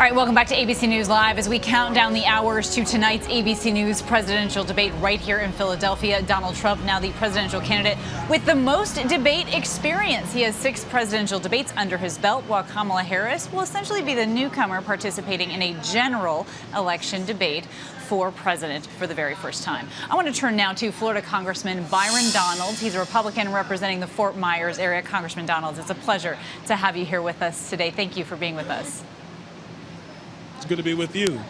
All right, welcome back to ABC News Live as we count down the hours to tonight's ABC News presidential debate right here in Philadelphia. Donald Trump, now the presidential candidate with the most debate experience. He has 6 presidential debates under his belt, while Kamala Harris will essentially be the newcomer participating in a general election debate for president for the very first time. I want to turn now to Florida Congressman Byron Donalds. He's a Republican representing the Fort Myers area. Congressman Donalds, it's a pleasure to have you here with us today. Thank you for being with us. It's good to be with you.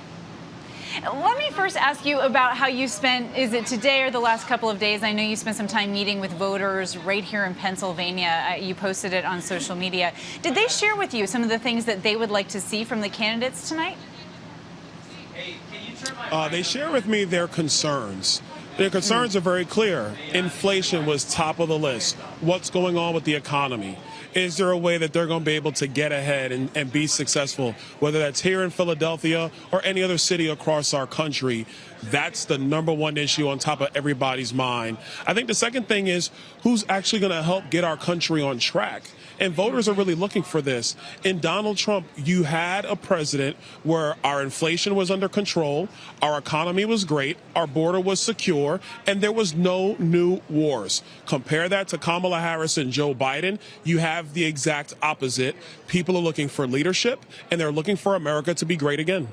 Let me first ask you about how you spent, is it today or the last couple of days? I know you spent some time meeting with voters right here in Pennsylvania. You posted it on social media. Did they share with you some of the things that they would like to see from the candidates tonight? They share with me their concerns. Their concerns are very clear. Inflation was top of the list. What's going on with the economy? Is there a way that they're going to be able to get ahead and be successful, whether that's here in Philadelphia or any other city across our country? That's the #1 issue on top of everybody's mind. I think the second thing is who's actually going to help get our country on track. And voters are really looking for this. In Donald Trump, you had a president where our inflation was under control, our economy was great, our border was secure, and there was no new wars. Compare that to Kamala Harris and Joe Biden, you have the exact opposite. People are looking for leadership, and they're looking for America to be great again.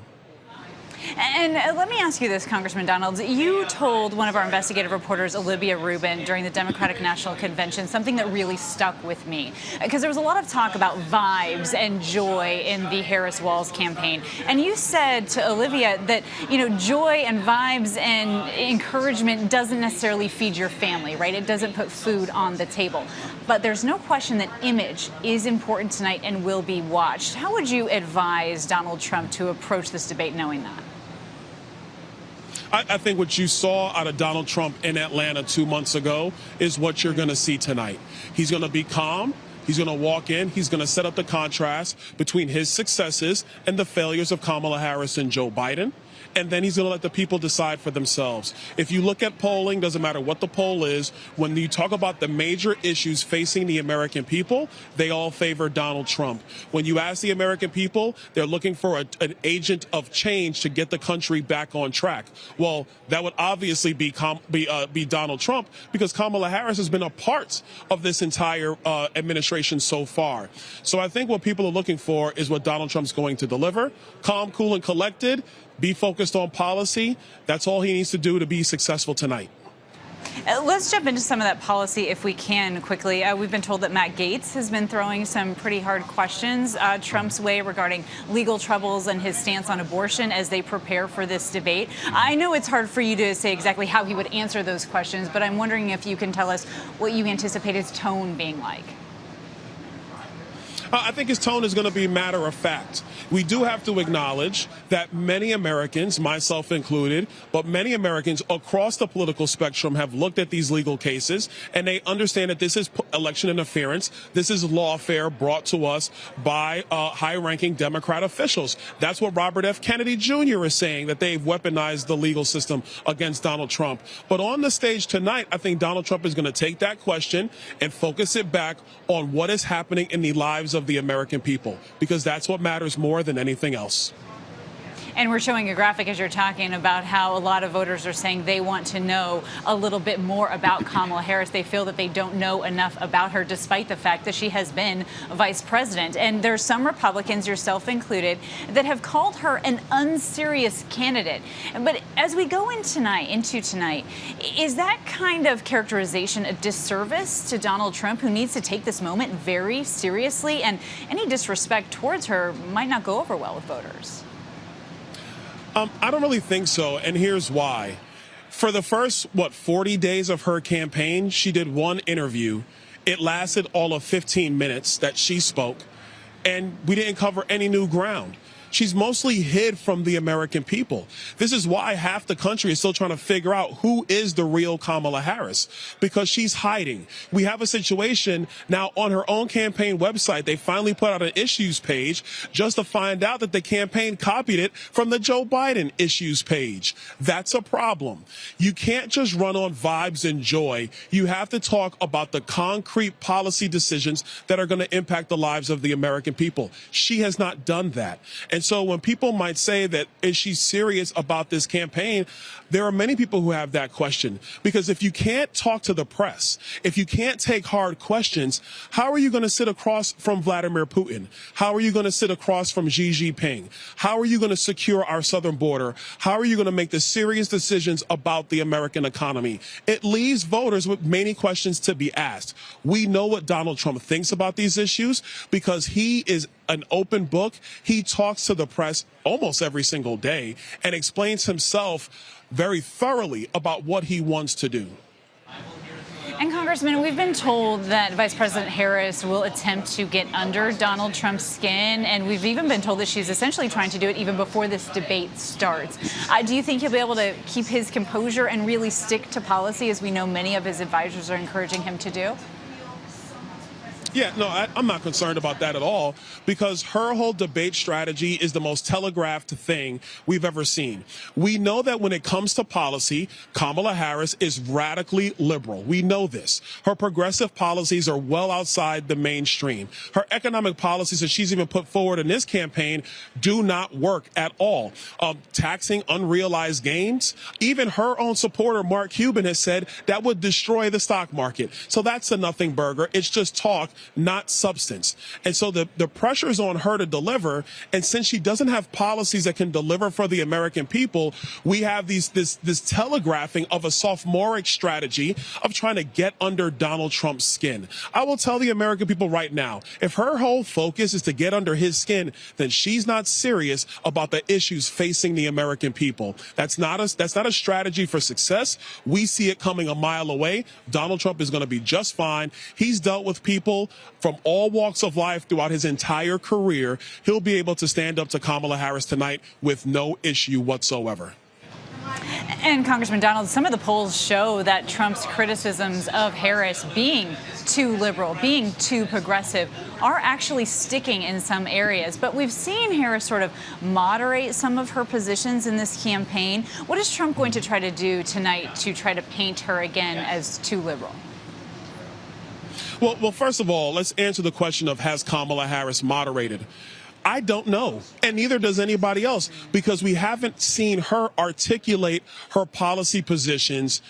And let me ask you this, Congressman Donalds. You told one of our investigative reporters, Olivia Rubin, during the Democratic National Convention, something that really stuck with me. Because there was a lot of talk about vibes and joy in the Harris-Walz campaign. And you said to Olivia that, you know, joy and vibes and encouragement doesn't necessarily feed your family, right? It doesn't put food on the table. But there's no question that image is important tonight and will be watched. How would you advise Donald Trump to approach this debate knowing that? I think what you saw out of Donald Trump in Atlanta 2 months ago is what you're going to see tonight. He's going to be calm. He's going to walk in. He's going to set up the contrast between his successes and the failures of Kamala Harris and Joe Biden. And then he's going to let the people decide for themselves. If you look at polling, doesn't matter what the poll is, when you talk about the major issues facing the American people, they all favor Donald Trump. When you ask the American people, they're looking for an agent of change to get the country back on track. Well, that would obviously be Donald Trump, because Kamala Harris has been a part of this entire administration so far. So I think what people are looking for is what Donald Trump's going to deliver. Calm, cool, and collected. Be focused on policy. That's all he needs to do to be successful tonight. Let's jump into some of that policy if we can quickly. We've been told that Matt Gaetz has been throwing some pretty hard questions Trump's way regarding legal troubles and his stance on abortion as they prepare for this debate. I know it's hard for you to say exactly how he would answer those questions, but I'm wondering if you can tell us what you anticipate his tone being like. I think his tone is going to be matter of fact. We do have to acknowledge that many Americans, myself included, but many Americans across the political spectrum have looked at these legal cases, and they understand that this is election interference. This is lawfare brought to us by high-ranking Democrat officials. That's what Robert F. Kennedy Jr. is saying, that they've weaponized the legal system against Donald Trump. But on the stage tonight, I think Donald Trump is going to take that question and focus it back on what is happening in the lives of the American people, because that's what matters more than anything else. And we're showing a graphic as you're talking about how a lot of voters are saying they want to know a little bit more about Kamala Harris. They feel that they don't know enough about her, despite the fact that she has been vice president. And there's some Republicans, yourself included, that have called her an unserious candidate. But as we go into tonight, is that kind of characterization a disservice to Donald Trump, who needs to take this moment very seriously? And any disrespect towards her might not go over well with voters. I don't really think so, and here's why. For the first, 40 days of her campaign, she did one interview. It lasted all of 15 minutes that she spoke, and we didn't cover any new ground. She's mostly hid from the American people. This is why half the country is still trying to figure out who is the real Kamala Harris, because she's hiding. We have a situation now on her own campaign website. They finally put out an issues page just to find out that the campaign copied it from the Joe Biden issues page. That's a problem. You can't just run on vibes and joy. You have to talk about the concrete policy decisions that are going to impact the lives of the American people. She has not done that. And And so when people might say that, is she serious about this campaign? There are many people who have that question, because if you can't talk to the press, if you can't take hard questions, how are you going to sit across from Vladimir Putin? How are you going to sit across from Xi Jinping? How are you going to secure our southern border? How are you going to make the serious decisions about the American economy? It leaves voters with many questions to be asked. We know what Donald Trump thinks about these issues because he is an open book. He talks to the press almost every single day and explains himself very thoroughly about what he wants to do. And Congressman, we've been told that Vice President Harris will attempt to get under Donald Trump's skin, and we've even been told that she's essentially trying to do it even before this debate starts. Do you think he'll be able to keep his composure and really stick to policy, as we know many of his advisors are encouraging him to do? Yeah, no, I'm not concerned about that at all, because her whole debate strategy is the most telegraphed thing we've ever seen. We know that when it comes to policy, Kamala Harris is radically liberal. We know this. Her progressive policies are well outside the mainstream. Her economic policies that she's even put forward in this campaign do not work at all. Taxing unrealized gains, even her own supporter, Mark Cuban, has said that would destroy the stock market. So that's a nothing burger. It's just talk, not substance. And so the pressure is on her to deliver. And since she doesn't have policies that can deliver for the American people, we have this telegraphing of a sophomoric strategy of trying to get under Donald Trump's skin. I will tell the American people right now, if her whole focus is to get under his skin, then she's not serious about the issues facing the American people. That's not a strategy for success. We see it coming a mile away. Donald Trump is going to be just fine. He's dealt with people from all walks of life throughout his entire career. He'll be able to stand up to Kamala Harris tonight with no issue whatsoever. And Congressman Donalds, some of the polls show that Trump's criticisms of Harris being too liberal, being too progressive, are actually sticking in some areas. But we've seen Harris sort of moderate some of her positions in this campaign. What is Trump going to try to do tonight to try to paint her again as too liberal? Well, first of all, let's answer the question of, has Kamala Harris moderated? I don't know, and neither does anybody else, because we haven't seen her articulate her policy positions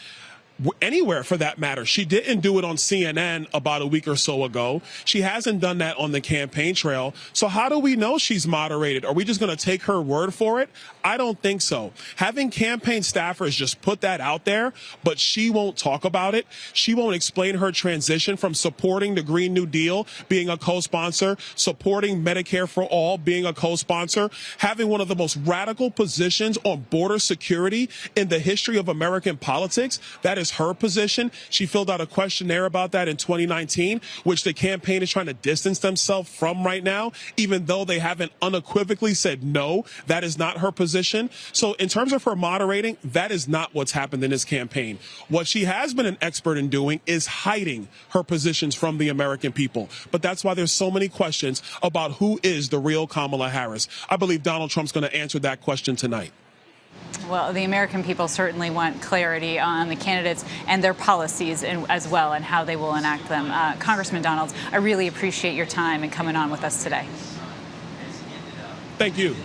anywhere, for that matter. She didn't do it on CNN about a week or so ago. She hasn't done that on the campaign trail. So how do we know she's moderated? Are we just going to take her word for it? I don't think so. Having campaign staffers just put that out there, but she won't talk about it. She won't explain her transition from supporting the Green New Deal, being a co-sponsor, supporting Medicare for All, being a co-sponsor, having one of the most radical positions on border security in the history of American politics. That is her position. She filled out a questionnaire about that in 2019, which the campaign is trying to distance themselves from right now, even though they haven't unequivocally said no, that is not her position. So in terms of her moderating, that is not what's happened in this campaign. What she has been an expert in doing is hiding her positions from the American people. But that's why there's so many questions about who is the real Kamala Harris. I believe Donald Trump's going to answer that question tonight. Well, the American people certainly want clarity on the candidates and their policies as well, and how they will enact them. Congressman Donalds, I really appreciate your time and coming on with us today. Thank you.